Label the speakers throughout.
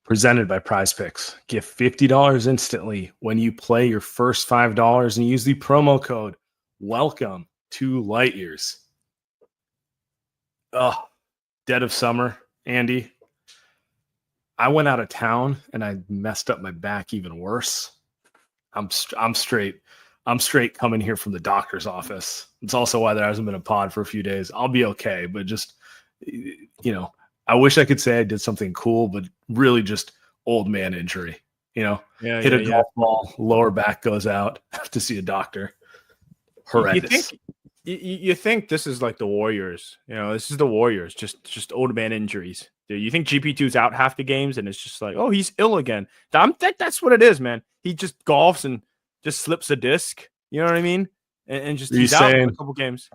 Speaker 1: Presented by Prize Picks. Get $50 instantly when you play your first $5 and use the promo code Welcome to Light Years. Oh, dead of summer, Andy. I went out of town and I messed up my back even worse. I'm straight coming here from the doctor's office. It's also why there hasn't been a pod for a few days. I'll be okay, but just, I wish I could say I did something cool, but really just old man injury, hit a golf ball, lower back goes out, have to see a doctor. Horrendous.
Speaker 2: You think this is like the Warriors, this is the Warriors, just old man injuries. You think GP2's out half the games and it's just like, oh, he's ill again. That's what it is, man. He just golfs and just slips a disc. You know what I mean? And just he's out for a couple games.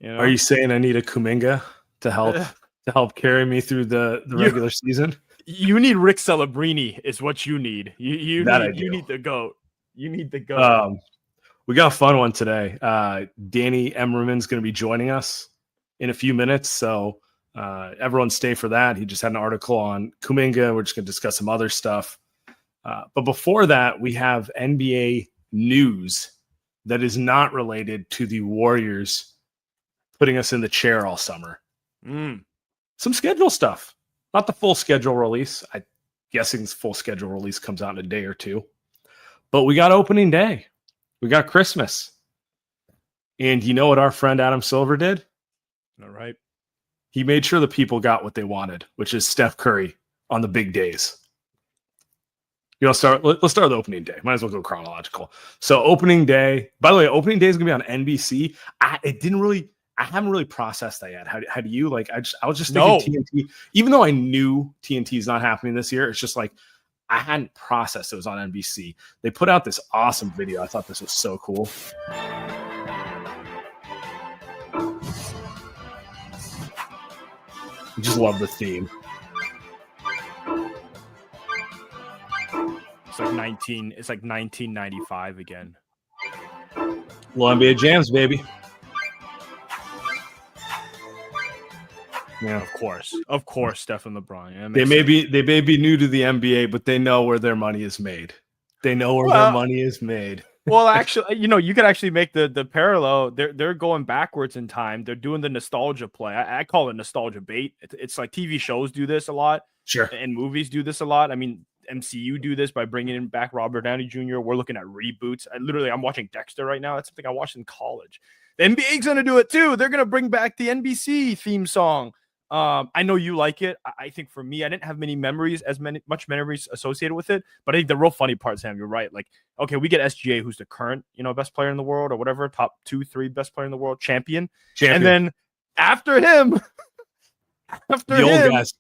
Speaker 1: Are you saying I need a Kuminga to help carry me through the regular season?
Speaker 2: You need Rick Celebrini is what you need. You need the GOAT. You need the GOAT.
Speaker 1: We got a fun one today. Danny Emerman's going to be joining us in a few minutes, so everyone stay for that. He just had an article on Kuminga. We're just going to discuss some other stuff. But before that, we have NBA news that is not related to the Warriors putting us in the chair all summer. Some schedule stuff. Not the full schedule release. I'm guessing this full schedule release comes out in a day or two. But we got opening day. We got Christmas. And you know what our friend Adam Silver did?
Speaker 2: All right.
Speaker 1: He made sure the people got what they wanted, which is Steph Curry on the big days. Let's start with opening day. Might as well go chronological. So opening day, by the way, opening day is going to be on NBC. I haven't really processed that yet. How do you like? I was just thinking TNT, even though I knew TNT is not happening this year. It's just like I hadn't processed it was on NBC. They put out this awesome video. I thought this was so cool. I just love the theme.
Speaker 2: It's like 1995 again.
Speaker 1: Well, NBA Jams, baby.
Speaker 2: Yeah, of course, Steph and LeBron. Yeah,
Speaker 1: they may be new to the NBA, but they know where their money is made. Their money is made.
Speaker 2: Well, actually, you could actually make the parallel. They're going backwards in time. They're doing the nostalgia play. I call it nostalgia bait. It's like TV shows do this a lot.
Speaker 1: Sure.
Speaker 2: And movies do this a lot. I mean, MCU do this by bringing back Robert Downey Jr. We're looking at reboots. I'm watching Dexter right now. That's something I watched in college. The NBA's going to do it too. They're going to bring back the NBC theme song. I know you like it. I think for me, I didn't have much memories associated with it. But I think the real funny part, Sam, you're right. Like, okay, we get SGA, who's the current, best player in the world or whatever, top 2-3 best player in the world, champion. And then after him, old guys.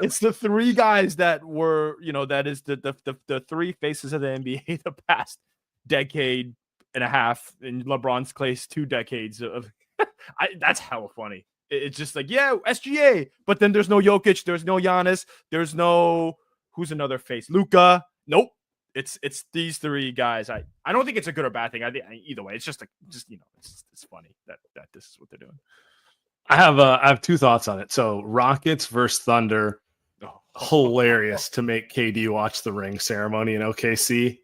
Speaker 2: It's the three guys that were, that is the three faces of the NBA the past decade and a half. In LeBron's case, 2 decades of. That's hella funny. It's just like, yeah, SGA, but then there's no Jokic, there's no Giannis, there's no who's another face, Luka. Nope, it's these three guys. I don't think it's a good or bad thing. I think either way, it's just it's funny that this is what they're doing.
Speaker 1: I have 2 thoughts on it. So Rockets versus Thunder, hilarious to make KD watch the ring ceremony in OKC,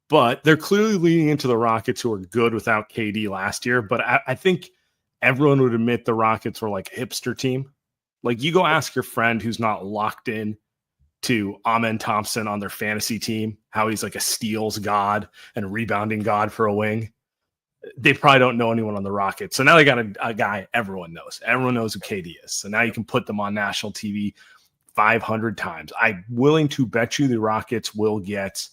Speaker 1: but they're clearly leaning into the Rockets, who were good without KD last year. But I think everyone would admit the Rockets were like a hipster team. Like, you go ask your friend who's not locked in to Amen Thompson on their fantasy team, how he's like a steals god and a rebounding god for a wing. They probably don't know anyone on the Rockets. So now they got a guy everyone knows. Everyone knows who KD is. So now you can put them on national TV 500 times. I'm willing to bet you the Rockets will get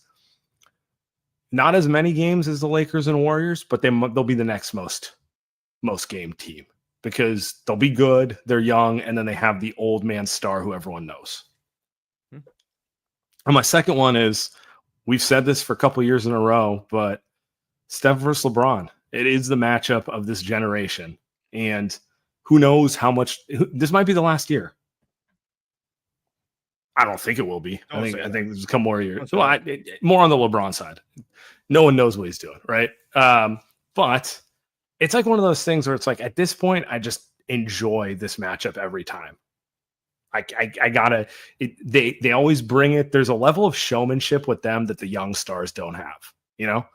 Speaker 1: not as many games as the Lakers and Warriors, but they'll be the next most game team, because they'll be good, they're young, and then they have the old man star who everyone knows. And my second one is, we've said this for a couple years in a row, but Steph versus LeBron, it is the matchup of this generation. And who knows how much this might be the last year. I don't think it will be. I think there's a couple more years. More on the LeBron side. No one knows what he's doing, right? But it's like one of those things where it's like, at this point, I just enjoy this matchup every time. I gotta. They always bring it. There's a level of showmanship with them that the young stars don't have. You know,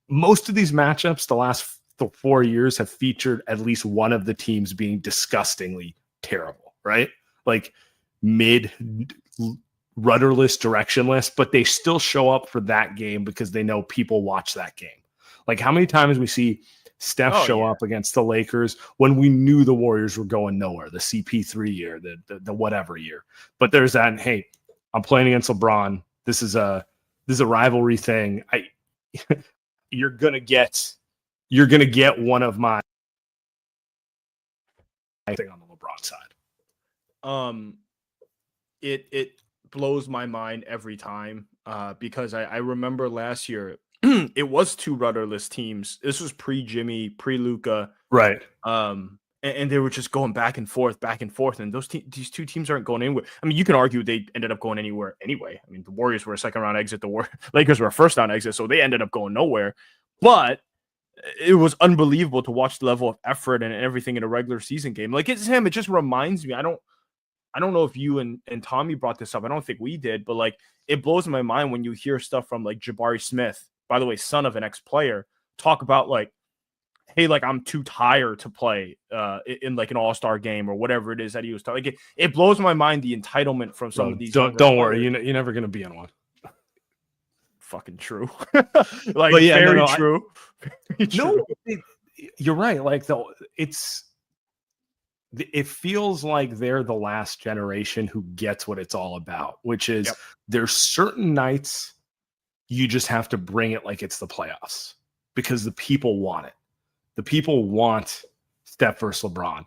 Speaker 1: most of these matchups the last 4 years have featured at least one of the teams being disgustingly terrible, right? Like mid, rudderless, directionless, but they still show up for that game because they know people watch that game. Like how many times we see Steph show up against the Lakers when we knew the Warriors were going nowhere, the CP3 year, the whatever year. But there's that, hey, I'm playing against LeBron. This is a rivalry thing. You're gonna get one of my thing on the LeBron side.
Speaker 2: It blows my mind every time because I remember last year it was two rudderless teams. This was pre-Jimmy, pre-Luka.
Speaker 1: Right.
Speaker 2: And they were just going back and forth. And these two teams aren't going anywhere. I mean, you can argue they ended up going anywhere anyway. I mean, the Warriors were a second round exit. The Lakers were a first round exit. So they ended up going nowhere. But it was unbelievable to watch the level of effort and everything in a regular season game. Like it's him. It just reminds me. I don't know if you and Tommy brought this up. I don't think we did, but like it blows my mind when you hear stuff from like Jabari Smith, by the way, son of an ex-player, talk about like, hey, like I'm too tired to play in like an all-star game or whatever it is that he was talking. Like it blows my mind the entitlement from some of these.
Speaker 1: Don't worry, you're never gonna be in one.
Speaker 2: Fucking true. Like very true.
Speaker 1: No, you're right. Like it feels like they're the last generation who gets what it's all about, which is there's certain nights you just have to bring it like it's the playoffs because the people want it. The people want Steph versus LeBron.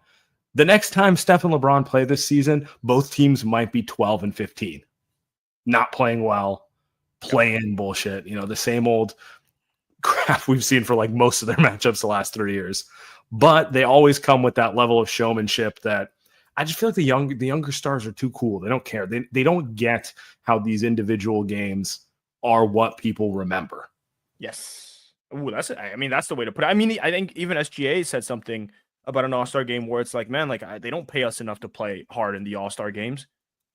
Speaker 1: The next time Steph and LeBron play this season, both teams might be 12-15, not playing well, playing bullshit, the same old crap we've seen for like most of their matchups the last 3 years. But they always come with that level of showmanship that I just feel like the younger stars are too cool. They don't care. They don't get how these individual games are what people remember.
Speaker 2: Yes. Ooh, that's the way to put it. I mean, I think even SGA said something about an all-star game where it's like, man, like they don't pay us enough to play hard in the all-star games,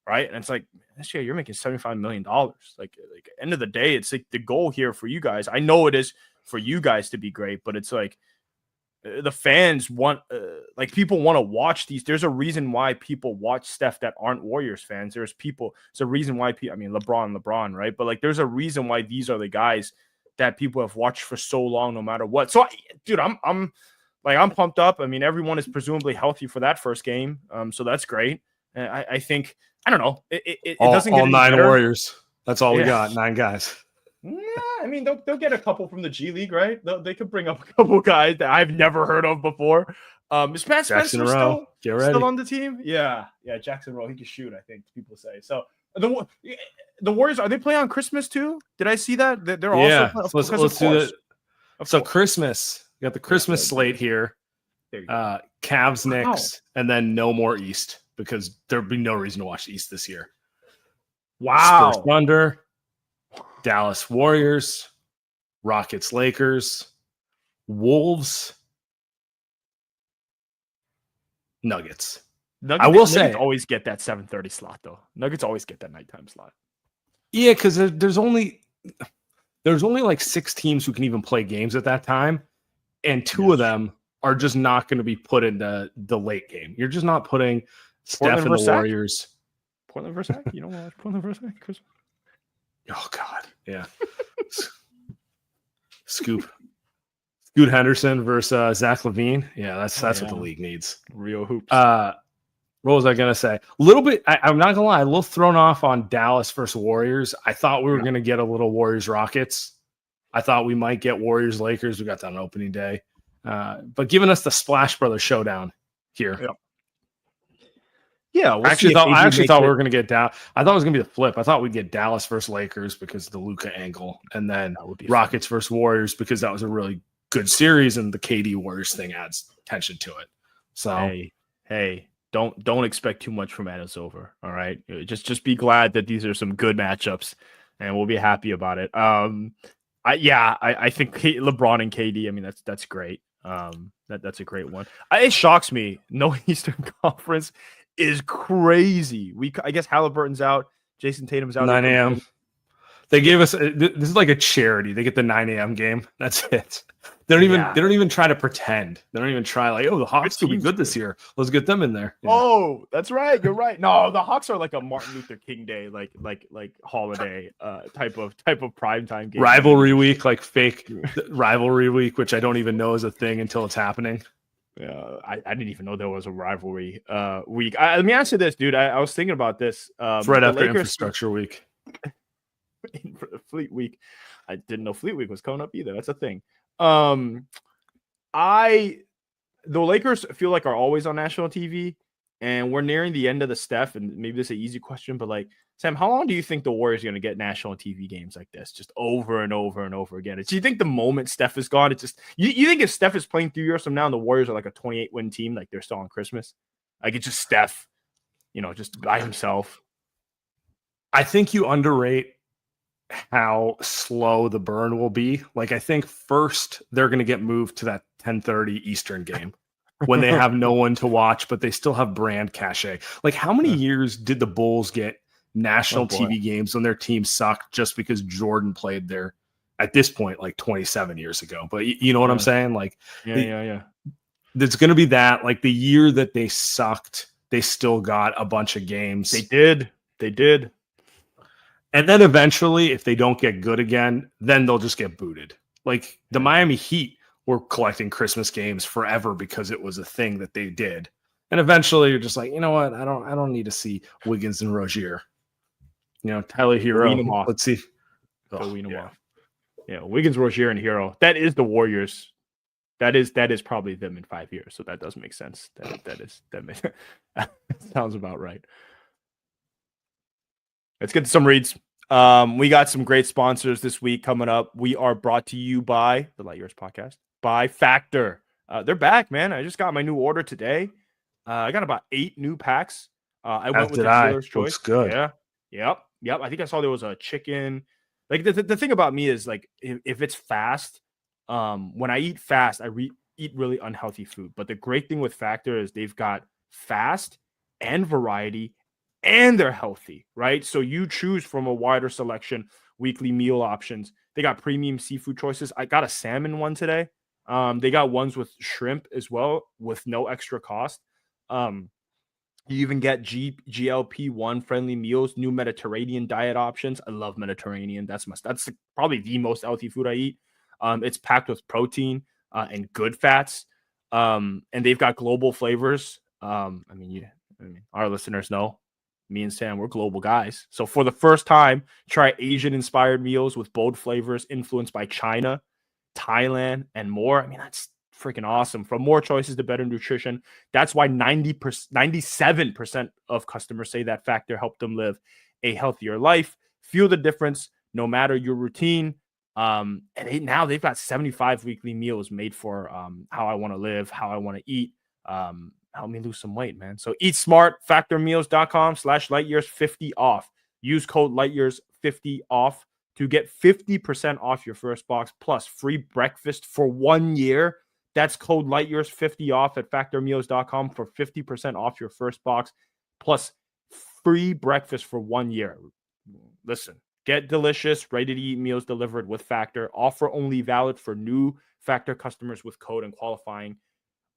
Speaker 2: right? And it's like, SGA, you're making $75 million. Like end of the day, it's like the goal here for you guys. I know it is for you guys to be great, but it's like the fans want, like people want to watch these. There's a reason why people watch Steph that aren't Warriors fans. There's a reason why I mean, LeBron, right? But like, there's a reason why these are the guys that people have watched for so long, no matter what. So, dude, I'm pumped up. I mean, everyone is presumably healthy for that first game, so that's great. And I think I don't know. It doesn't get
Speaker 1: all 9
Speaker 2: better.
Speaker 1: Warriors. That's all we got. 9 guys.
Speaker 2: Yeah, I mean, they'll get a couple from the G League, right? They could bring up a couple guys that I've never heard of before. Is Matt Spencer still on the team? Yeah, Jackson Rowe. He can shoot, I think people say. So the Warriors, are they playing on Christmas too? Did I see that? They're also
Speaker 1: let's do that. So Christmas, you got the Christmas slate here. Cavs, Knicks, and then no more East because there'd be no reason to watch East this year.
Speaker 2: Wow.
Speaker 1: Spurs, Thunder, Dallas Warriors, Rockets, Lakers, Wolves, Nuggets. I will say,
Speaker 2: Nuggets always get that 7:30 slot though. Nuggets always get that nighttime slot.
Speaker 1: Yeah, because there's only like 6 teams who can even play games at that time, and 2 of them are just not going to be put in the late game. You're just not putting Steph and the Warriors.
Speaker 2: Portland versus Sac? You don't want to watch Portland versus Sac, Chris?
Speaker 1: Oh God, yeah. Scoot Henderson versus Zach LaVine. Yeah, that's what the league needs.
Speaker 2: Real hoops.
Speaker 1: What was I gonna say? A little bit. I'm not gonna lie. A little thrown off on Dallas versus Warriors. I thought we were gonna get a little Warriors Rockets. I thought we might get Warriors Lakers. We got that on opening day, but giving us the Splash Brothers showdown here.
Speaker 2: Yeah,
Speaker 1: I actually thought we were going to get down. I thought it was going to be the flip. I thought we'd get Dallas versus Lakers because of the Luka angle, and then Rockets versus Warriors because that was a really good series, and the KD Warriors thing adds tension to it. So
Speaker 2: hey, don't expect too much from Over. All right, just be glad that these are some good matchups, and we'll be happy about it. I think LeBron and KD. I mean, that's great. That's a great one. It shocks me. No Eastern Conference. is crazy. I guess Halliburton's out. Jason Tatum's out.
Speaker 1: 9 a.m. They gave us this is like a charity. They get the 9 a.m. game. That's it. They don't even try to pretend. They don't even try like, oh, the Hawks will be good this year. Let's get them in there.
Speaker 2: Yeah. Oh, that's right. You're right. No, the Hawks are like a Martin Luther King Day, like holiday type of primetime game.
Speaker 1: Rivalry week, like fake rivalry week, which I don't even know is a thing until it's happening.
Speaker 2: Yeah, I didn't even know there was a rivalry week. Let me answer this, dude. I was thinking about this.
Speaker 1: Right after infrastructure week.
Speaker 2: For the Fleet Week. I didn't know Fleet Week was coming up either. That's a thing. The Lakers feel like are always on national TV, and we're nearing the end of the Steph, and maybe this is an easy question, but like, Sam, how long do you think the Warriors are going to get national TV games like this, just over and over and over again? Do you think the moment Steph is gone, it's just you think if Steph is playing 3 years from now and the Warriors are like a 28-win team, like they're still on Christmas, like it's just Steph, just by himself?
Speaker 1: I think you underrate how slow the burn will be. Like, I think first they're going to get moved to that 10:30 Eastern game when they have no one to watch, but they still have brand cachet. Like, how many years did the Bulls get national TV games when their team sucked just because Jordan played there at this point, like 27 years ago? But you know what I'm saying? Like,
Speaker 2: yeah.
Speaker 1: There's going to be that. Like, the year that they sucked, they still got a bunch of games.
Speaker 2: They did.
Speaker 1: And then eventually, if they don't get good again, then they'll just get booted. Like the Miami Heat were collecting Christmas games forever because it was a thing that they did. And eventually you're just like, you know what? I don't need to see Wiggins and Rozier. Tyler Hero. Let's see.
Speaker 2: Yeah, Wiggins, Rozier, and Hero. That is the Warriors. That is probably them in 5 years. So that does make sense. That sounds about right. Let's get to some reads. We got some great sponsors this week coming up. We are brought to you by the Light Years Podcast, by Factor. They're back, man. I just got my new order today. I got about 8 new packs. I went with the dealer's choice.
Speaker 1: Looks good.
Speaker 2: Yeah. Yep. I think I saw there was a chicken. Like the thing about me is like if it's fast, when I eat fast, I eat really unhealthy food. But the great thing with Factor is they've got fast and variety, and they're healthy, right? So you choose from a wider selection, weekly meal options. They got premium seafood choices. I got a salmon one today. They got ones with shrimp as well with no extra cost. You even get GLP-1 friendly meals, new Mediterranean diet options. I love Mediterranean. That's probably the most healthy food I eat. It's packed with protein and good fats. And they've got global flavors. Our listeners know me and Sam, we're global guys. So for the first time, try Asian-inspired meals with bold flavors influenced by China, Thailand, and more. I mean, that's freaking awesome. From more choices to better nutrition. That's why 97% of customers say that Factor helped them live a healthier life. Feel the difference no matter your routine. And they've got 75 weekly meals made for how I want to live, how I want to eat. Help me lose some weight, man. So eat smart, factormeals.com/lightyears50 off. Use code lightyears50 off to get 50% off your first box plus free breakfast for 1 year. That's code lightyears50 off at factormeals.com for 50% off your first box plus free breakfast for 1 year. Listen, get delicious, ready-to-eat meals delivered with Factor. Offer only valid for new Factor customers with code and qualifying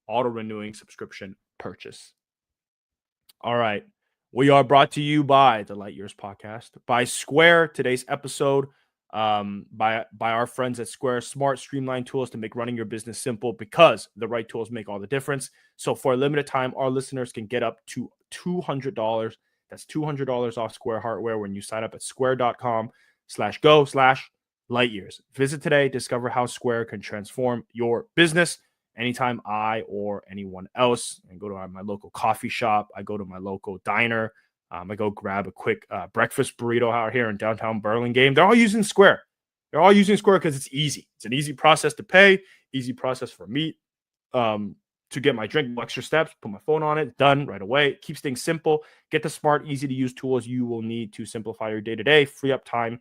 Speaker 2: auto-renewing subscription purchase. All right. We are brought to you by the Light Years Podcast, by Square. Today's episode by our friends at Square. Smart, streamlined tools to make running your business simple because the right tools make all the difference. So for a limited time, our listeners can get up to $200. That's $200 off Square hardware when you sign up at square.com/go/lightyears. Visit today. Discover how Square can transform your business. Anytime I or anyone else, I go to my local coffee shop, I go to my local diner, I go grab a quick breakfast burrito out here in downtown Burlingame. They're all using Square. They're all using Square because it's easy. It's an easy process to pay, easy process for me to get my drink, no extra steps, put my phone on it, done right away. It keeps things simple. Get the smart, easy-to-use tools you will need to simplify your day-to-day, free up time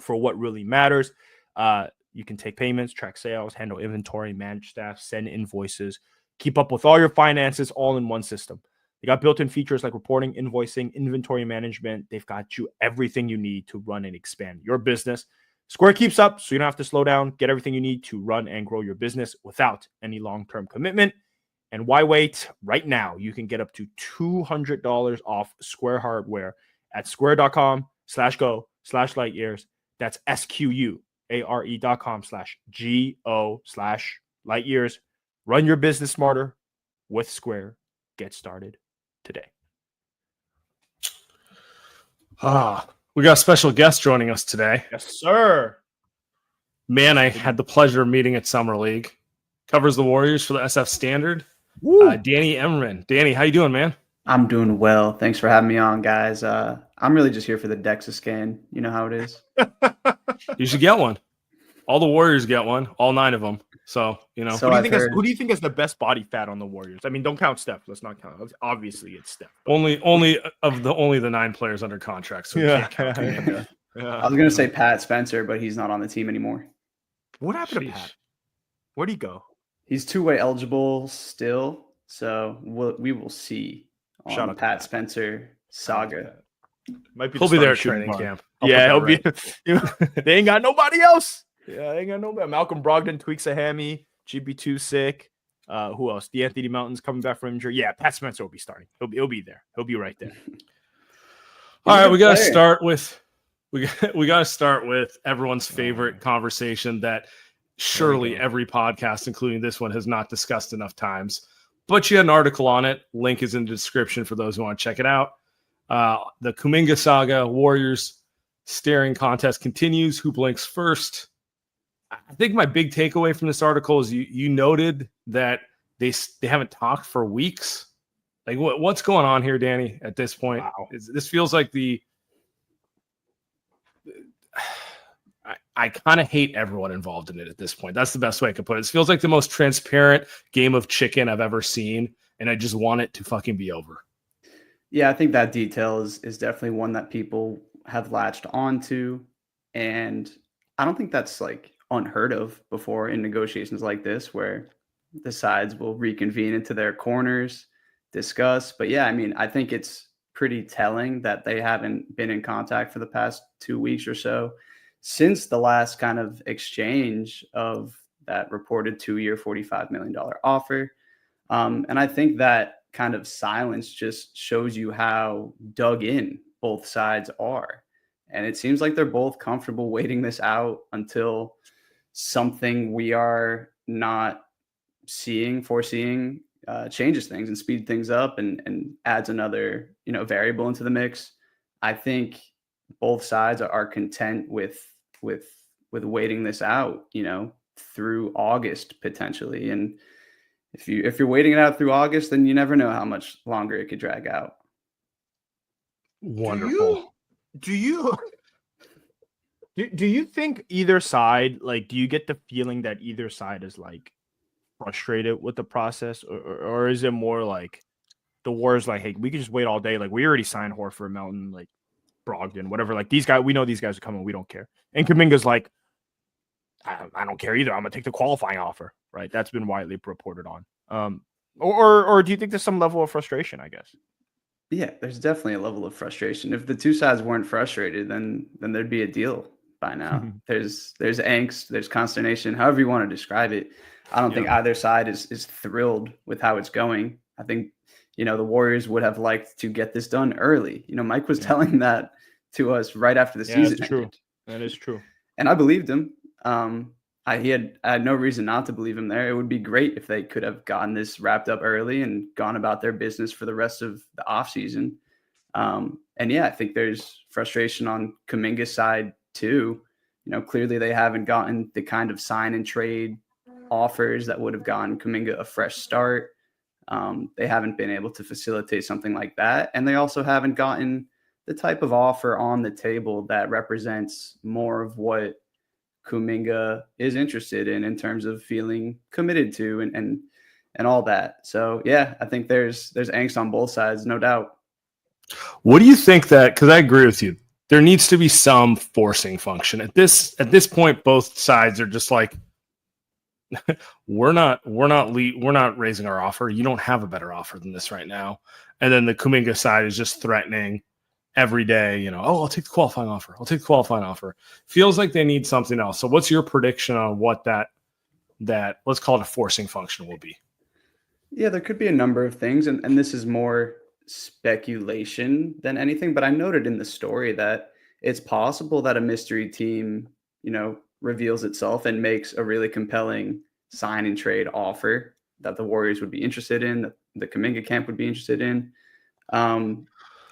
Speaker 2: for what really matters. You can take payments, track sales, handle inventory, manage staff, send invoices, keep up with all your finances all in one system. They got built-in features like reporting, invoicing, inventory management. They've got you everything you need to run and expand your business. Square keeps up, so you don't have to slow down. Get everything you need to run and grow your business without any long-term commitment. And why wait? Right now, you can get up to $200 off Square hardware at square.com/go/lightyears. That's SQUARE.com/GO/lightyears. Run your business smarter with Square. Get started today.
Speaker 1: We got a special guest joining us today.
Speaker 2: Yes, sir.
Speaker 1: Man, I had the pleasure of meeting at Summer League. Covers the Warriors for the SF Standard. Danny Emerman. Danny, how you doing, man?
Speaker 3: I'm doing well. Thanks for having me on, guys. I'm really just here for the DEXA scan. You know how it is.
Speaker 1: You should get one. All the Warriors get one. All 9 of them. So, you know.
Speaker 3: So
Speaker 2: who do you think has the best body fat on the Warriors? I mean, don't count Steph. Let's not count. Obviously, it's Steph.
Speaker 1: Only the 9 players under contract. So
Speaker 3: I was gonna say Pat Spencer, but he's not on the team anymore.
Speaker 2: What happened to Pat? Where'd he go?
Speaker 3: He's two-way eligible still, so we will see on
Speaker 2: Shout
Speaker 3: the
Speaker 2: out to
Speaker 3: Pat Spencer saga.
Speaker 1: He'll be there at training camp.
Speaker 2: He'll be. They ain't got nobody else. Yeah, they ain't got nobody. Malcolm Brogdon tweaks a hammy. GB2 sick. Who else? D'Anthony Mountain's coming back from injury. Yeah, Pat Spencer will be starting. He'll be there. He'll be right there.
Speaker 1: All right, we got to start with everyone's favorite conversation that surely every podcast, including this one, has not discussed enough times. But you had an article on it. Link is in the description for those who want to check it out. The Kuminga saga, Warriors staring contest continues. Who blinks first? I think my big takeaway from this article is you noted that they haven't talked for weeks. Like what's going on here, Danny? At this point, this feels like I kind of hate everyone involved in it at this point. That's the best way I could put it. It feels like the most transparent game of chicken I've ever seen, and I just want it to fucking be over.
Speaker 3: Yeah, I think that detail is definitely one that people have latched onto, and I don't think that's like unheard of before in negotiations like this, where the sides will reconvene into their corners, discuss. But yeah, I mean, I think it's pretty telling that they haven't been in contact for the past 2 weeks or so since the last kind of exchange of that reported 2-year, $45 million offer. And I think that kind of silence just shows you how dug in both sides are. And it seems like they're both comfortable waiting this out until something we are not foreseeing changes things and speed things up and adds another, variable into the mix. I think both sides are content with waiting this out, through August potentially. And if you're waiting it out through August, then you never know how much longer it could drag out.
Speaker 1: Wonderful.
Speaker 2: Do you think either side, like, do you get the feeling that either side is like frustrated with the process, or is it more like the Warriors like, hey, we can just wait all day, like we already signed Horford, Melton, like Brogdon, whatever, like these guys, we know these guys are coming, we don't care. And Kuminga's like, I don't care either, I'm gonna take the qualifying offer, right? That's been widely reported on. Or do you think there's some level of frustration, I guess?
Speaker 3: Yeah, there's definitely a level of frustration. If the two sides weren't frustrated, then there'd be a deal by now. There's angst, there's consternation, however you want to describe it. I don't think either side is thrilled with how it's going. I think, the Warriors would have liked to get this done early. Mike was telling that to us right after the season.
Speaker 2: That's true. That is true.
Speaker 3: And I believed him. I had no reason not to believe him there. It would be great if they could have gotten this wrapped up early and gone about their business for the rest of the offseason. And yeah, I think there's frustration on Kuminga's side too. Clearly they haven't gotten the kind of sign and trade offers that would have gotten Kuminga a fresh start. They haven't been able to facilitate something like that. And they also haven't gotten the type of offer on the table that represents more of what Kuminga is interested in terms of feeling committed to and all that. So yeah, I think there's angst on both sides, no doubt.
Speaker 1: What do you think because I agree with you, there needs to be some forcing function at this point. Both sides are just like, we're not raising our offer. You don't have a better offer than this right now. And then the Kuminga side is just threatening every day, oh, I'll take the qualifying offer. I'll take the qualifying offer. Feels like they need something else. So what's your prediction on what that let's call it a forcing function will be?
Speaker 3: Yeah, there could be a number of things, and this is more speculation than anything, but I noted in the story that it's possible that a mystery team, reveals itself and makes a really compelling sign and trade offer that the Warriors would be interested in, that the Kuminga camp would be interested in.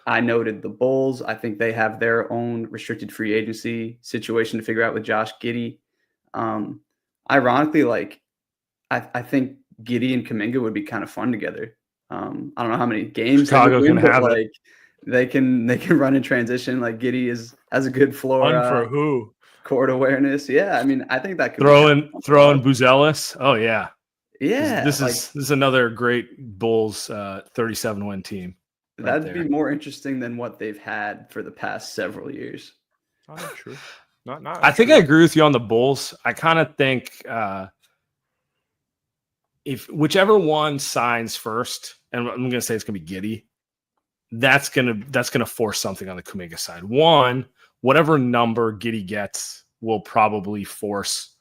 Speaker 3: I noted the Bulls. I think they have their own restricted free agency situation to figure out with Josh Giddey. Ironically, I think Giddey and Kuminga would be kind of fun together. I don't know how many games
Speaker 1: Chicago
Speaker 3: they would win,
Speaker 1: can have
Speaker 3: but
Speaker 1: it.
Speaker 3: they can run in transition. Like Giddey has a good floor.
Speaker 2: Fun for who?
Speaker 3: Court awareness. Yeah, I mean, I think that could
Speaker 1: throw in Buzelis. Oh yeah.
Speaker 3: Yeah.
Speaker 1: This is another great Bulls 37-win team.
Speaker 3: That'd be more interesting than what they've had for the past several years.
Speaker 2: Not true. Not
Speaker 1: I think I agree with you on the Bulls. I kind of think if whichever one signs first, and I'm going to say it's going to be Giddey, that's going to force something on the Kuminga side. One, whatever number Giddey gets will probably force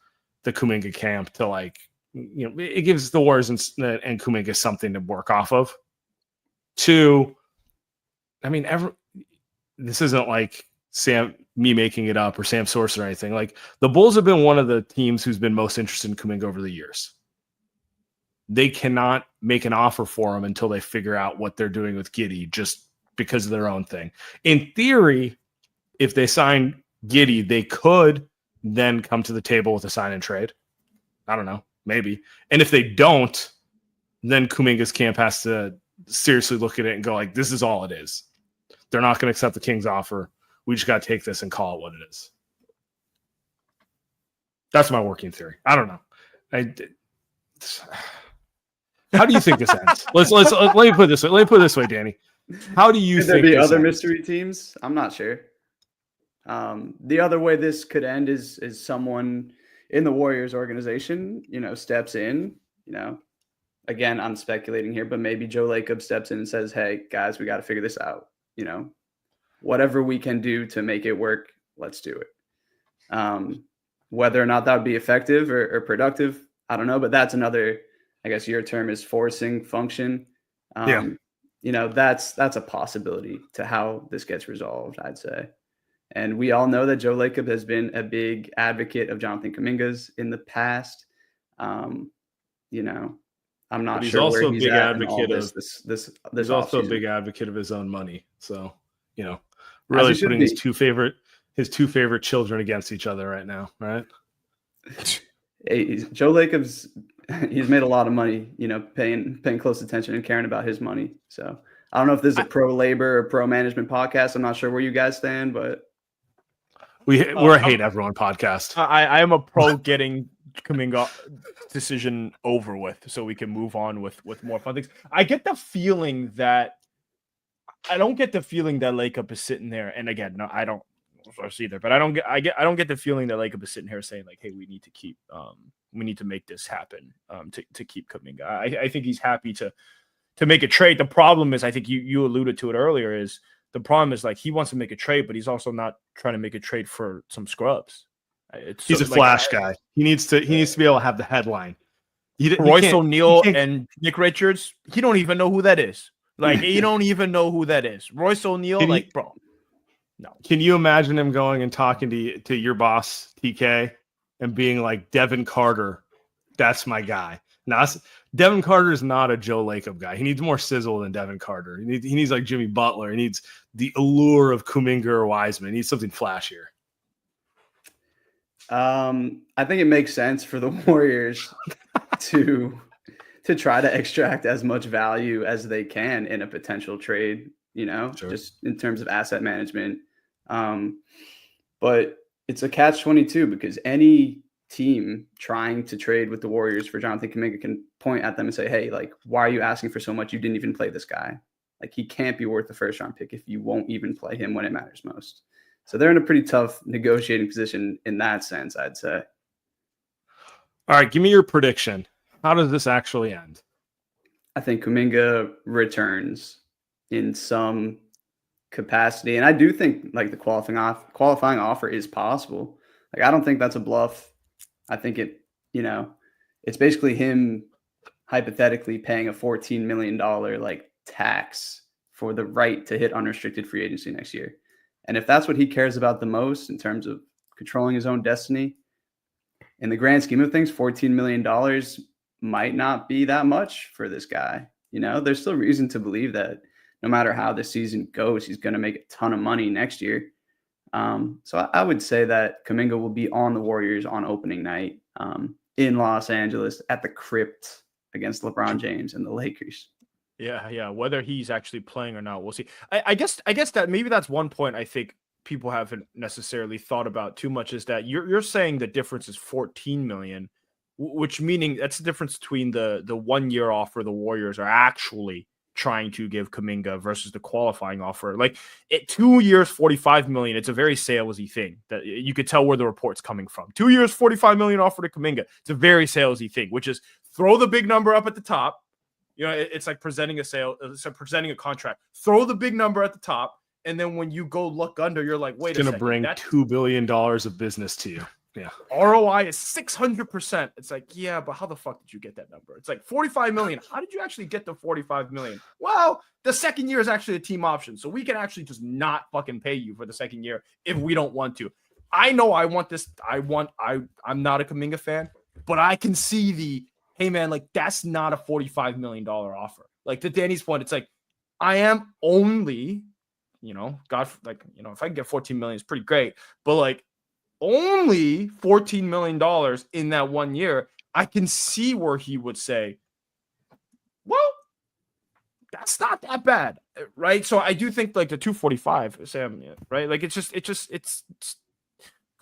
Speaker 1: the Kuminga camp to it gives the Warriors and Kuminga something to work off of. Two, I mean, this isn't like me making it up or Sam Source or anything. Like the Bulls have been one of the teams who's been most interested in Kuminga over the years. They cannot make an offer for him until they figure out what they're doing with Giddey, just because of their own thing. In theory, if they sign Giddey, they could then come to the table with a sign and trade. I don't know, maybe. And if they don't, then Kuminga's camp has to seriously look at it and go like, this is all it is. They're not going to accept the Kings offer. We just got to take this and call it what it is. That's my working theory. I don't know. How do you think this ends? Let me put it this way. Let me put it this way, Danny. How do you
Speaker 3: Could
Speaker 1: think
Speaker 3: there be
Speaker 1: this
Speaker 3: other
Speaker 1: ends?
Speaker 3: mystery teams? I'm not sure. The other way this could end is someone in the Warriors organization, steps in, again, I'm speculating here, but maybe Joe Lacob steps in and says, hey, guys, we got to figure this out. Whatever we can do to make it work, let's do it. Whether or not that would be effective or productive, I don't know, but that's another, I guess your term is forcing function. That's a possibility to how this gets resolved, I'd say. And we all know that Joe Lacob has been a big advocate of Jonathan Kuminga's in the past. I'm not sure where he's at in all this.
Speaker 1: He's also a big advocate of his own money. So, really putting his two favorite children against each other right now, right?
Speaker 3: Hey, Joe Lacob's he's made a lot of money, paying close attention and caring about his money. So I don't know if this is a pro labor or pro management podcast. I'm not sure where you guys stand, but
Speaker 1: we're a hate everyone podcast.
Speaker 2: I am a pro getting Kuminga decision over with so we can move on with more fun things. I don't get the feeling that Lacob is sitting there, and again, no, I don't either, but I don't get the feeling that Lacob is sitting here saying like, hey, we need to make this happen to keep Kuminga. I think he's happy to make a trade. The problem is, I think you alluded to it earlier, is the problem is like he wants to make a trade, but he's also not trying to make a trade for some scrubs.
Speaker 1: He's a flash guy. He needs to be able to have the headline.
Speaker 2: Royce O'Neal and Nick Richards, he don't even know who that is. Like, you don't even know who that is. Royce O'Neal, bro. No.
Speaker 1: Can you imagine him going and talking to your boss, TK, and being like, Devin Carter, that's my guy. Now, Devin Carter is not a Joe Lacob guy. He needs more sizzle than Devin Carter. He needs like Jimmy Butler. He needs the allure of Kuminga or Wiseman. He needs something flashier.
Speaker 3: I think it makes sense for the Warriors to try to extract as much value as they can in a potential trade,
Speaker 1: Sure.
Speaker 3: Just in terms of asset management. But it's a catch-22 because any team trying to trade with the Warriors for Jonathan Kuminga can point at them and say, hey, like, why are you asking for so much? You didn't even play this guy. Like, he can't be worth the first-round pick if you won't even play him when it matters most. So they're in a pretty tough negotiating position in that sense, I'd say.
Speaker 1: All right, give me your prediction. How does this actually end?
Speaker 3: I think Kuminga returns in some capacity, and I do think like the qualifying offer is possible. Like I don't think that's a bluff. I think it's basically him hypothetically paying a $14 million like tax for the right to hit unrestricted free agency next year. And if that's what he cares about the most in terms of controlling his own destiny, in the grand scheme of things, $14 million might not be that much for this guy. There's still reason to believe that no matter how the season goes, he's going to make a ton of money next year. So I would say that Kuminga will be on the Warriors on opening night in Los Angeles at the Crypt against LeBron James and the Lakers.
Speaker 2: Yeah. Whether he's actually playing or not, we'll see. I guess that maybe that's one point I think people haven't necessarily thought about too much is that you're saying the difference is 14 million, which meaning that's the difference between the 1 year offer the Warriors are actually trying to give Kuminga versus the qualifying offer. Like 2 years, 45 million. It's a very salesy thing that you could tell where the report's coming from. 2 years, 45 million offer to Kuminga. It's a very salesy thing, which is throw the big number up at the top. It's like presenting presenting a contract. Throw the big number at the top. And then when you go look under, you're like, wait a second.
Speaker 1: It's going to bring $2 billion of business to you. Yeah.
Speaker 2: ROI is 600%. It's like, yeah, but how the fuck did you get that number? It's like 45 million. How did you actually get the 45 million? Well, the second year is actually a team option. So we can actually just not fucking pay you for the second year if we don't want to. I know I want this. I'm not a Kuminga fan, but I can see hey man, like that's not a $45 million offer. Like to Danny's point, it's like, I am only, if I can get 14 million, it's pretty great. But like, only $14 million in that 1 year, I can see where he would say, well, that's not that bad, right? So I do think like the 245, Sam, right? Like it's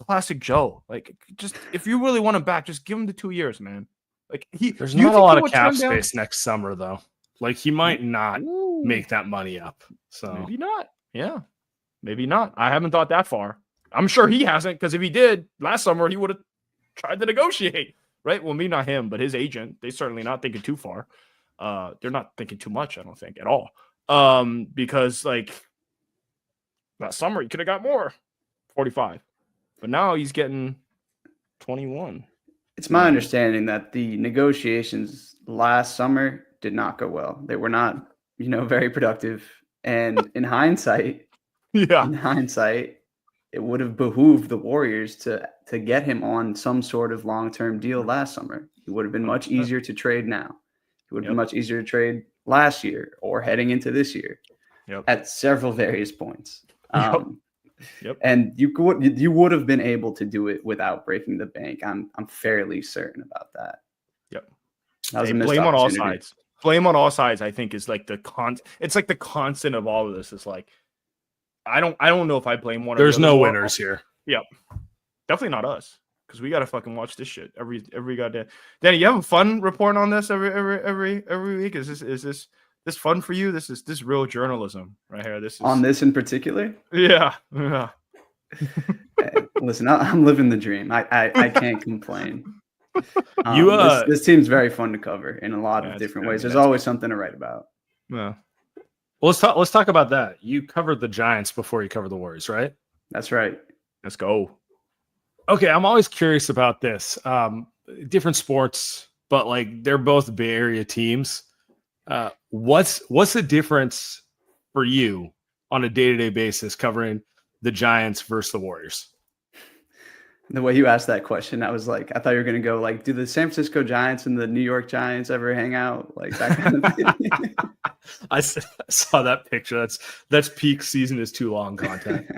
Speaker 2: classic Joe. Like just if you really want him back, just give him the 2 years, man. Like
Speaker 1: there's not a lot of cap space next summer though. Like he might not make that money up. So
Speaker 2: maybe not. Yeah, maybe not. I haven't thought that far. I'm sure he hasn't, because if he did last summer, he would have tried to negotiate, right? Well, me, not him, but his agent. They're certainly not thinking too far. They're not thinking too much, I don't think, at all. Because like last summer, he could have got more, 45, but now he's getting 21.
Speaker 3: It's my understanding that the negotiations last summer did not go well. They were not, very productive. And in hindsight, it would have behooved the Warriors to get him on some sort of long-term deal last summer. It would have been much easier to trade now. It would have been much easier to trade last year or heading into this year at several various points. And you would have been able to do it without breaking the bank. I'm fairly certain about that.
Speaker 2: Yep.
Speaker 3: That was a
Speaker 2: blame on all sides. Blame on all sides, I think, is like it's like the constant of all of this is like, I don't know if I blame one.
Speaker 1: There's no winners here.
Speaker 2: Yep. Definitely not us, because we got to fucking watch this shit every goddamn. Danny, you having fun reporting on this every week? Is this fun for you? This is real journalism right here. This is
Speaker 3: on this in particular.
Speaker 2: Yeah.
Speaker 3: Hey, listen, I'm living the dream. I can't complain. This team's very fun to cover in a lot of different ways. There's always something to write about.
Speaker 2: Yeah.
Speaker 1: Well, let's talk about that. You covered the Giants before you covered the Warriors, right?
Speaker 3: That's right.
Speaker 2: Let's go.
Speaker 1: Okay, I'm always curious about this. Different sports, but like they're both Bay Area teams. What's the difference for you on a day-to-day basis covering the Giants versus the Warriors?
Speaker 3: The way you asked that question, I was like, I thought you were going to go like, do the San Francisco Giants and the New York Giants ever hang out? Like that kind of thing.
Speaker 1: I saw that picture. That's peak season is too long content.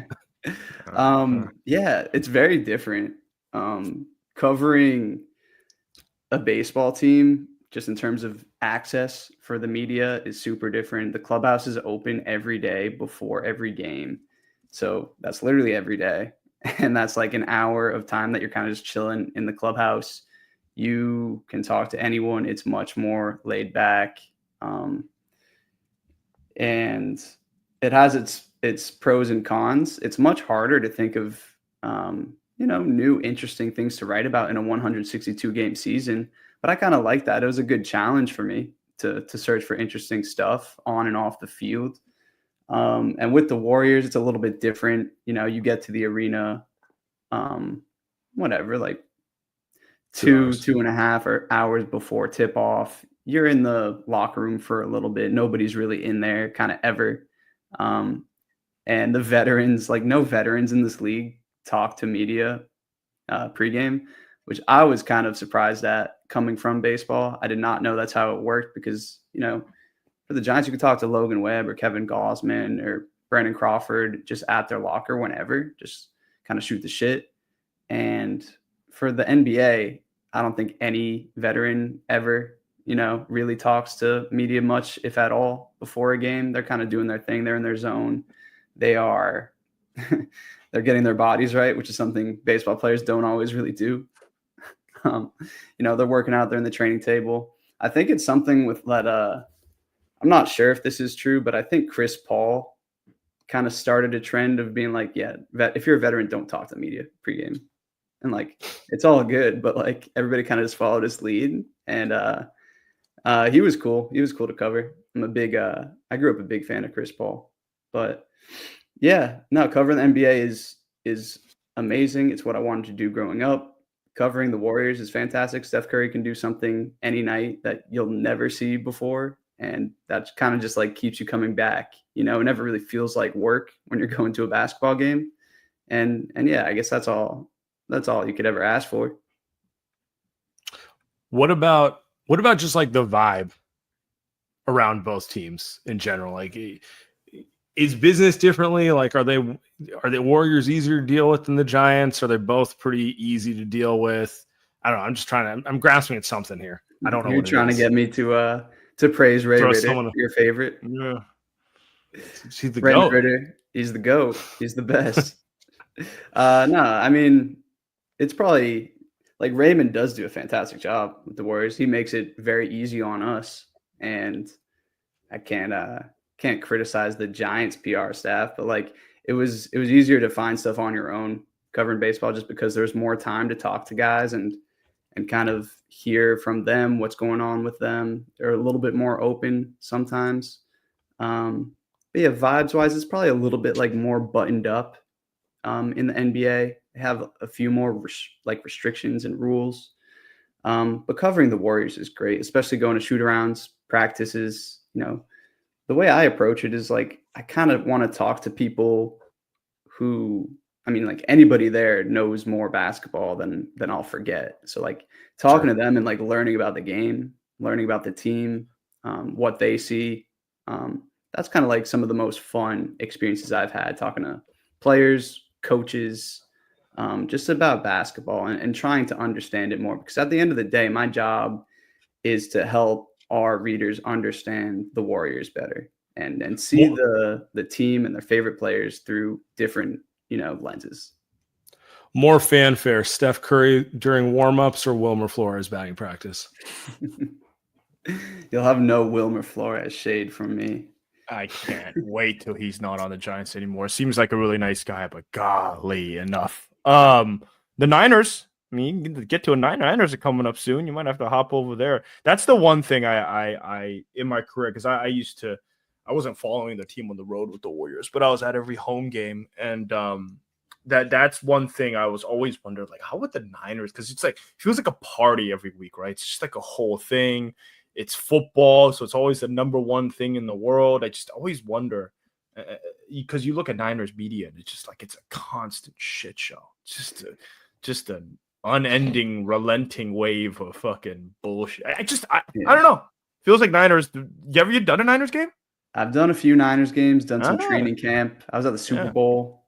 Speaker 3: Yeah, it's very different. Covering a baseball team, just in terms of access for the media, is super different. The clubhouse is open every day before every game. So that's literally every day. And that's like an hour of time that you're kind of just chilling in the clubhouse. You can talk to anyone. It's much more laid back. And it has its pros and cons. It's much harder to think of new interesting things to write about in a 162 game season. But I kind of like that. It was a good challenge for me to search for interesting stuff on and off the field. And with the Warriors, it's a little bit different. You get to the arena, whatever, like 2.5 hours before tip off. You're in the locker room for a little bit. Nobody's really in there kind of ever. And the veterans, like no veterans in this league talk to media pregame, which I was kind of surprised at coming from baseball. I did not know that's how it worked because, for the Giants, you could talk to Logan Webb or Kevin Gaussman or Brandon Crawford just at their locker whenever, just kind of shoot the shit. And for the NBA, I don't think any veteran ever, really talks to media much, if at all, before a game. They're kind of doing their thing. They're in their zone. They are they're getting their bodies right, which is something baseball players don't always really do. They're working out there in the training table. I think it's something with that. I'm not sure if this is true, but I think Chris Paul kind of started a trend of being like, yeah, if you're a veteran, don't talk to media pregame. And like, it's all good, but like everybody kind of just followed his lead. And he was cool. He was cool to cover. I grew up a big fan of Chris Paul, but yeah, no, covering the NBA is amazing. It's what I wanted to do growing up. Covering the Warriors is fantastic. Steph Curry can do something any night that you'll never see before. And that kind of just like keeps you coming back. It never really feels like work when you're going to a basketball game. And yeah, I guess that's all you could ever ask for.
Speaker 1: What about just like the vibe around both teams in general? Like, is business differently? Like, are the Warriors easier to deal with than the Giants? Are they both pretty easy to deal with? I don't know. I'm grasping at something here. I don't know.
Speaker 3: You're trying to get me to praise Ray Ritter, your favorite.
Speaker 1: Yeah. He's the
Speaker 3: Ray
Speaker 1: GOAT.
Speaker 3: Ritter, he's the GOAT. He's the best. No, I mean, it's probably like Raymond does do a fantastic job with the Warriors. He makes it very easy on us. And I can't criticize the Giants PR staff, but like it was easier to find stuff on your own covering baseball just because there's more time to talk to guys and kind of hear from them what's going on with them. They're a little bit more open sometimes. But yeah, vibes wise, it's probably a little bit like more buttoned up in the NBA. They have a few more restrictions and rules. But covering the Warriors is great, especially going to shoot arounds, practices. The way I approach it is like I kind of want to talk to people who, I mean, like anybody there knows more basketball than I'll forget. So like talking to them and like learning about the game, learning about the team, what they see. That's kind of like some of the most fun experiences I've had talking to players, coaches, just about basketball and trying to understand it more. Because at the end of the day, my job is to help our readers understand the Warriors better and see the team and their favorite players through different, lenses.
Speaker 1: More fanfare, Steph Curry during warm-ups or Wilmer Flores batting practice?
Speaker 3: You'll have no Wilmer Flores shade from me.
Speaker 2: I can't wait till he's not on the Giants anymore. Seems like a really nice guy, but golly, enough. The Niners, I mean, you can get to a Niners are coming up soon. You might have to hop over there. That's the one thing I in my career, because I wasn't following the team on the road with the Warriors, but I was at every home game, and that's one thing I was always wondering, like, how would the Niners? Because it's like feels like a party every week, right? It's just like a whole thing. It's football, so it's always the number one thing in the world. I just always wonder, because you look at Niners media, and it's just like it's a constant shit show. It's just an unending, relenting wave of fucking bullshit. I don't know. Feels like Niners. You done a Niners game?
Speaker 3: I've done a few Niners games, done some training camp. I was at the Super Bowl.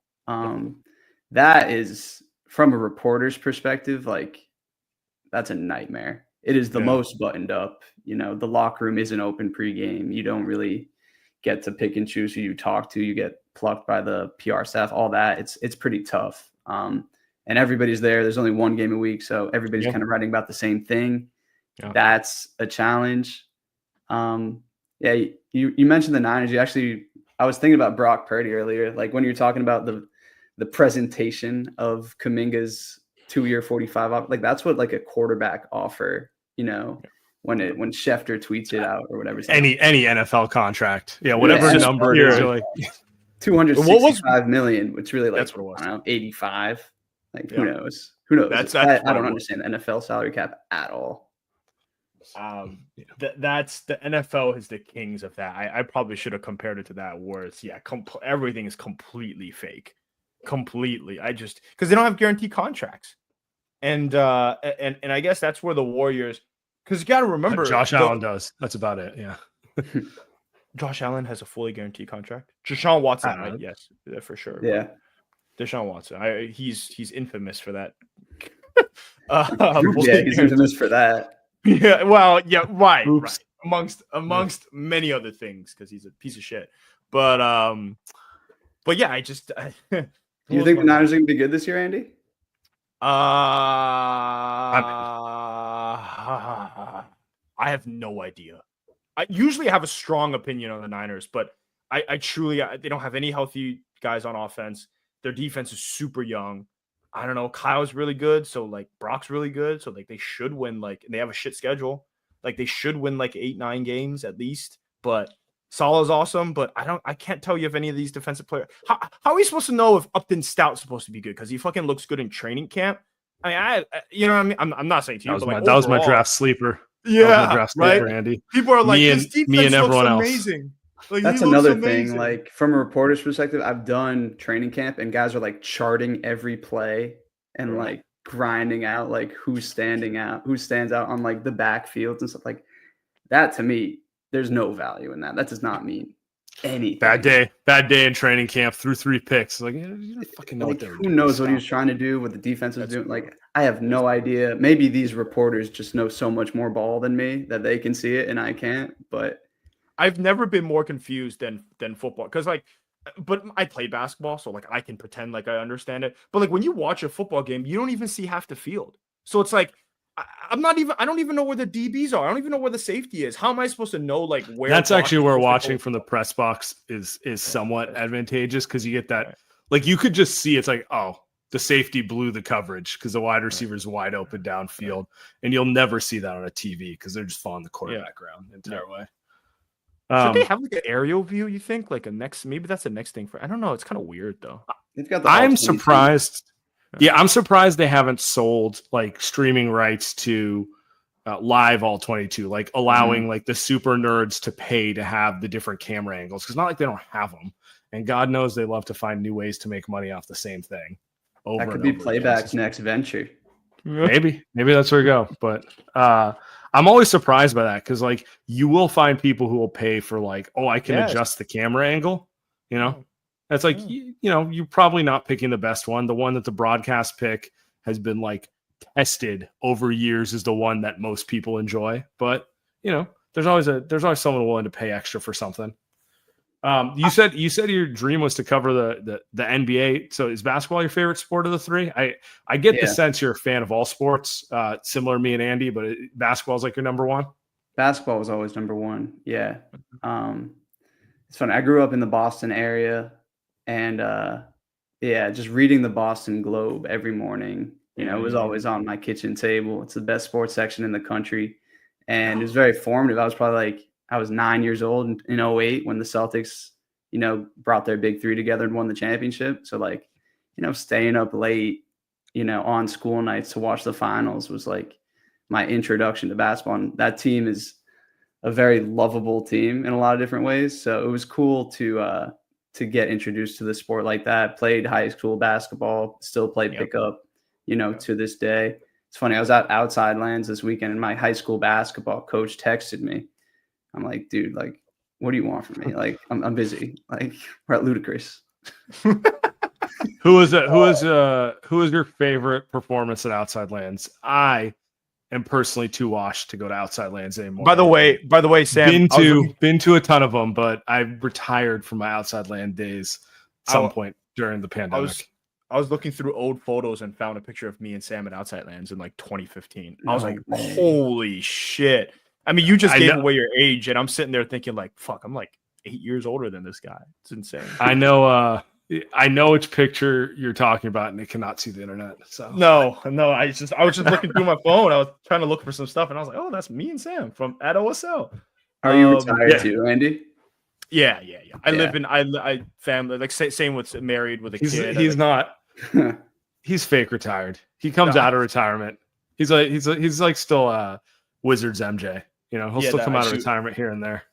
Speaker 3: That is, from a reporter's perspective, like that's a nightmare. It is the most buttoned up. The locker room isn't open pregame. You don't really get to pick and choose who you talk to. You get plucked by the PR staff, all that. It's pretty tough. And everybody's there. There's only one game a week, so everybody's kind of writing about the same thing. Yeah. That's a challenge. You mentioned the Niners. I was thinking about Brock Purdy earlier. Like when you were talking about the presentation of Kuminga's 2-year 45 like that's what like a quarterback offer, when Schefter tweets it out or whatever.
Speaker 1: Any NFL contract. Yeah, whatever
Speaker 3: Yeah,
Speaker 1: number it is, you're like
Speaker 3: 265 million, which really like,
Speaker 2: That's what it was.
Speaker 3: I don't know, 85. Like
Speaker 2: Yeah.
Speaker 3: who knows? Who knows?
Speaker 2: That's
Speaker 3: I don't
Speaker 2: what-
Speaker 3: understand the NFL salary cap at all.
Speaker 2: That's the NFL is the kings of that. I probably should have compared it to that, where it's everything is completely fake, completely. Because they don't have guaranteed contracts, and I guess that's where the Warriors, because you got to remember
Speaker 1: Josh Allen does. That's about it. Yeah.
Speaker 2: Josh Allen has a fully guaranteed contract. Deshaun Watson, right? Yes, for sure.
Speaker 3: Yeah.
Speaker 2: Deshaun Watson. He's infamous for that.
Speaker 3: Yeah, he's infamous for that.
Speaker 2: Yeah, well, yeah, right.
Speaker 1: Oops.
Speaker 2: Amongst many other things, because he's a piece of shit. But yeah, I just.
Speaker 3: Do you think the Niners are gonna be good this year, Andy?
Speaker 2: I have no idea. I usually have a strong opinion on the Niners, but I truly they don't have any healthy guys on offense. Their defense is super young. I don't know. Kyle's really good, so like Brock's really good, so like they should win. Like they have a shit schedule. Like they should win like 8-9 games at least. But Salah's awesome, but I can't tell you if any of these defensive players. How are we supposed to know if Upton Stout's supposed to be good? Because he fucking looks good in training camp. I mean, you know what I mean? I'm not saying to you,
Speaker 1: that was my draft sleeper.
Speaker 2: Yeah, right.
Speaker 1: Andy.
Speaker 2: People are like,
Speaker 1: me
Speaker 2: this defense
Speaker 1: and everyone
Speaker 2: looks
Speaker 1: else.
Speaker 2: amazing. Like,
Speaker 3: that's another thing. Like from a reporter's perspective, I've done training camp and guys are like charting every play and like grinding out like who stands out on like the backfields and stuff like that. To me, there's no value in that. That does not mean anything.
Speaker 1: Bad day in training camp. Threw 3 picks. Like you don't fucking know
Speaker 3: like,
Speaker 1: what they were
Speaker 3: who
Speaker 1: doing.
Speaker 3: knows what he was trying to do, what the defense was doing. Like I have no idea. Maybe these reporters just know so much more ball than me that they can see it and I can't. But
Speaker 2: I've never been more confused than football, because but I play basketball, so like I can pretend like I understand it. But like when you watch a football game, you don't even see half the field. So it's like I don't even know where the DBs are. I don't even know where the safety is. How am I supposed to know like where?
Speaker 1: That's actually where watching from the press box is somewhat advantageous, because you get that like you could just see it's like, oh, the safety blew the coverage because the wide receiver's wide open downfield, and you'll never see that on a TV because they're just following the quarterback around the entire way.
Speaker 2: Should they have like an aerial view? You think like maybe that's the next thing for? I don't know. It's kind of weird though.
Speaker 3: They've got the
Speaker 1: I'm surprised. Yeah, I'm surprised they haven't sold like streaming rights to live all 22, like allowing like the super nerds to pay to have the different camera angles, because not like they don't have them, and God knows they love to find new ways to make money off the same thing.
Speaker 3: That could be Playback's next venture.
Speaker 1: Maybe that's where we go. But I'm always surprised by that, because like you will find people who will pay for like, oh, I can adjust the camera angle. You know, that's like you're probably not picking the best one. The one that the broadcast pick has been like tested over years is the one that most people enjoy. But there's always someone willing to pay extra for something. You said your dream was to cover the NBA. So is basketball your favorite sport of the 3? I get the sense you're a fan of all sports, similar to me and Andy, but basketball is like your number one.
Speaker 3: Basketball was always number one. Yeah. It's funny. I grew up in the Boston area, and just reading the Boston Globe every morning, it was always on my kitchen table. It's the best sports section in the country. And it was very formative. I was 9 years old in 2008 when the Celtics, brought their big 3 together and won the championship. So like, staying up late, on school nights to watch the finals was like my introduction to basketball. And that team is a very lovable team in a lot of different ways. So it was cool to get introduced to the sport like that. Played high school basketball, still play pickup, to this day. It's funny. I was at Outside Lands this weekend, and my high school basketball coach texted me. I'm like, dude, like, what do you want from me? Like, I'm busy. Like, we're at Ludacris.
Speaker 1: Who is your favorite performance at Outside Lands? I am personally too washed to go to Outside Lands anymore.
Speaker 2: By the way, Sam,
Speaker 1: been to a ton of them, but I retired from my Outside Land days at some point during the pandemic.
Speaker 2: I was looking through old photos and found a picture of me and Sam at Outside Lands in like 2015. I was like, holy shit. I mean, you just gave away your age, and I'm sitting there thinking like, fuck, I'm like 8 years older than this guy. It's insane.
Speaker 1: I know I know which picture you're talking about, and it cannot see the internet. So
Speaker 2: No. I was just looking through my phone. I was trying to look for some stuff, and I was like, "Oh, that's me and Sam from at OSL."
Speaker 3: Are you retired
Speaker 1: yeah.
Speaker 3: too, Andy?
Speaker 2: Yeah. I live in I family like same with married with a kid.
Speaker 1: He's not. He's fake retired. He comes out of retirement. He's like still Wizards MJ. You know, he'll still come out of retirement here and there.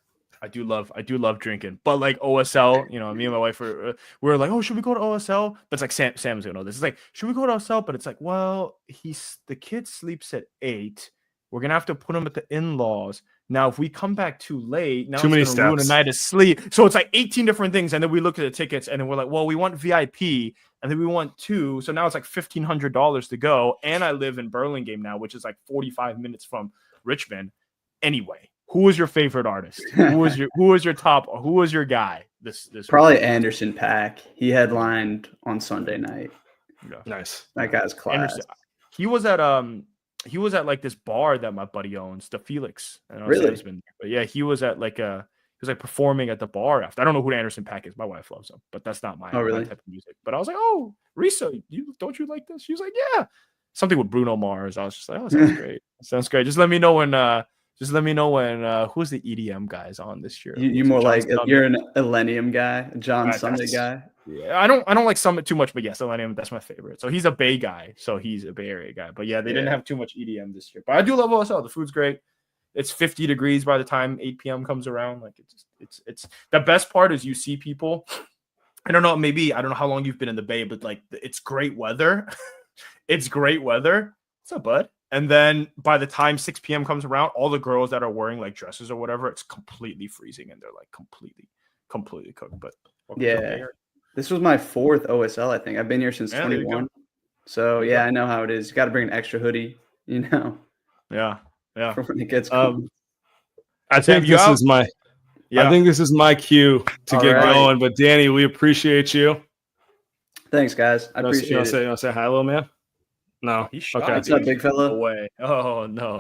Speaker 2: I do love drinking, but like OSL, you know, me and my wife we were like, oh, should we go to OSL? But it's like Sam's gonna know this. It's like, should we go to OSL? But it's like, well, the kid sleeps at 8. We're gonna have to put him at the in-laws. Now, if we come back too late, now it's gonna ruin a night of sleep. So it's like 18 different things, and then we look at the tickets, and then we're like, well, we want VIP, and then we want 2. So now it's like $1,500 to go. And I live in Burlingame now, which is like 45 minutes from Richmond. Anyway. Who was your favorite artist? Who was your top? Who was your guy? This
Speaker 3: probably
Speaker 2: week?
Speaker 3: Anderson .Paak. He headlined on Sunday night.
Speaker 1: Yeah. Nice.
Speaker 3: That guy's class.
Speaker 2: He was at like this bar that my buddy owns, the Felix. I don't know
Speaker 3: really?
Speaker 2: But yeah, he was performing at the bar after. I don't know who Anderson .Paak is. My wife loves him, but that's not my, my type of music. But I was like, oh, Risa, don't you like this? She was like, yeah. Something with Bruno Mars. I was just like, oh, sounds great. Sounds great. Just let me know when. Who's the EDM guys on this year?
Speaker 3: You more like Sunday? You're an Illenium guy, John Sunday guy.
Speaker 2: Yeah, I don't like Summit too much, but yes, Illenium, that's my favorite. So he's a Bay guy, so he's a Bay Area guy. But yeah, they didn't have too much EDM this year. But I do love OSL. The food's great. It's 50 degrees by the time 8 p.m. comes around. Like it's the best part is you see people. I don't know how long you've been in the Bay, but like it's great weather. It's great weather. What's up, bud? And then by the time 6 p.m. comes around, all the girls that are wearing like dresses or whatever, it's completely freezing and they're like completely cooked. But
Speaker 3: yeah, this was my 4th OSL. I think I've been here since 21. So yeah, I know how it is. You got to bring an extra hoodie, you know.
Speaker 2: Yeah.
Speaker 3: For when it gets cold.
Speaker 1: I think this is my cue to get going. But Danny, we appreciate you.
Speaker 3: Thanks, guys. I appreciate it.
Speaker 1: You want to say hi, little man? No.
Speaker 2: He's shy,
Speaker 3: What's up, big fella?
Speaker 2: No way. Oh no.